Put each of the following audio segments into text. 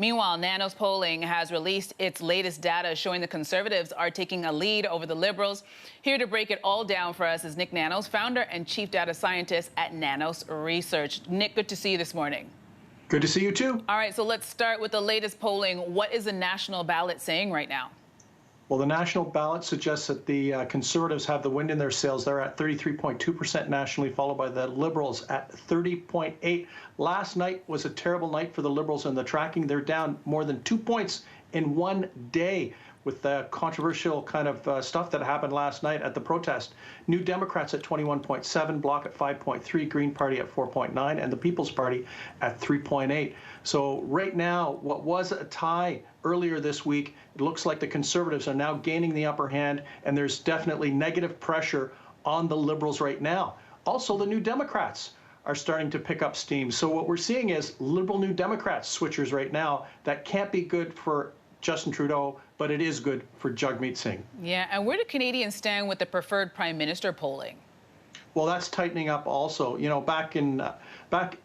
Meanwhile, Nanos polling has released its latest data showing the Conservatives are taking a lead over the Liberals. Here to break it all down for us is Nik Nanos, founder and chief data scientist at Nanos Research. Nick, good to see you this morning. Good to see you too. All right, so let's start with the latest polling. What is the national ballot saying right now? Well, the national ballot suggests that the Conservatives have the wind in their sails. They're at 33.2% nationally, followed by the Liberals at 30.8%. Last night was a terrible night for the Liberals in the tracking. They're down more than 2 points in one day with the controversial kind of stuff that happened last night at the protest. New Democrats at 21.7%, Bloc at 5.3%, Green Party at 4.9%, and the People's Party at 3.8%. So right now, what was a tie earlier this week, it looks like the Conservatives are now gaining the upper hand, and there's definitely negative pressure on the Liberals right now. Also, the New Democrats are starting to pick up steam. So what we're seeing is Liberal New Democrats switchers right now. That can't be good for Justin Trudeau, but it is good for Jagmeet Singh. Yeah, and where do Canadians stand with the preferred prime minister polling? Well, that's tightening up also. You know, back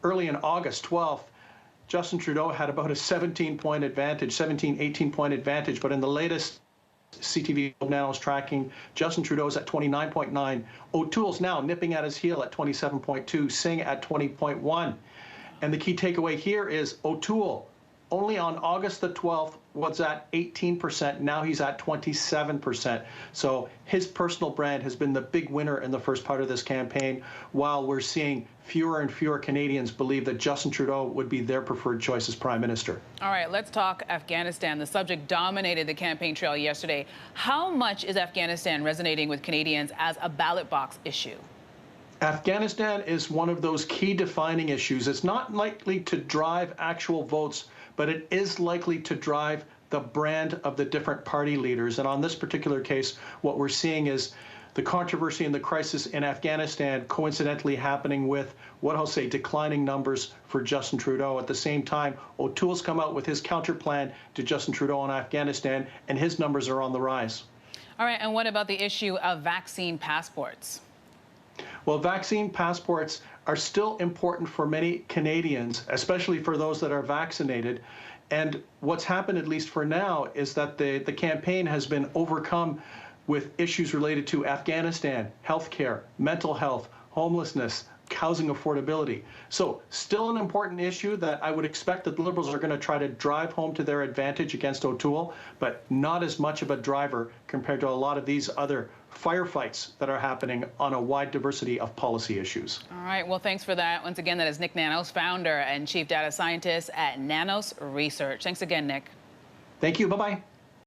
early in August 12th, Justin Trudeau had about a 17-point advantage, 18-point advantage, but in the latest CTV Nanos tracking, Justin Trudeau's at 29.9. O'Toole's now nipping at his heel at 27.2, Singh at 20.1. And the key takeaway here is O'Toole, only on August the 12th, was at 18%. Now he's at 27%. So his personal brand has been the big winner in the first part of this campaign, while we're seeing fewer and fewer Canadians believe that Justin Trudeau would be their preferred choice as prime minister. All right, let's talk Afghanistan. The subject dominated the campaign trail yesterday. How much is Afghanistan resonating with Canadians as a ballot box issue? Afghanistan is one of those key defining issues. It's not likely to drive actual votes, but it is likely to drive the brand of the different party leaders. And on this particular case, what we're seeing is the controversy and the crisis in Afghanistan coincidentally happening with what I'll say declining numbers for Justin Trudeau. At the same time, O'Toole's come out with his counter plan to Justin Trudeau in Afghanistan, and his numbers are on the rise. All right, and what about the issue of vaccine passports? Well, vaccine passports are still important for many Canadians, especially for those that are vaccinated. And what's happened, at least for now, is that the campaign has been overcome with issues related to Afghanistan, healthcare, mental health, homelessness, housing affordability. So still an important issue that I would expect that the Liberals are going to try to drive home to their advantage against O'Toole, but not as much of a driver compared to a lot of these other firefights that are happening on a wide diversity of policy issues. All right, well, thanks for that. Once again, that is Nik Nanos, founder and chief data scientist at Nanos Research. Thanks again, Nick. Thank you. Bye-bye.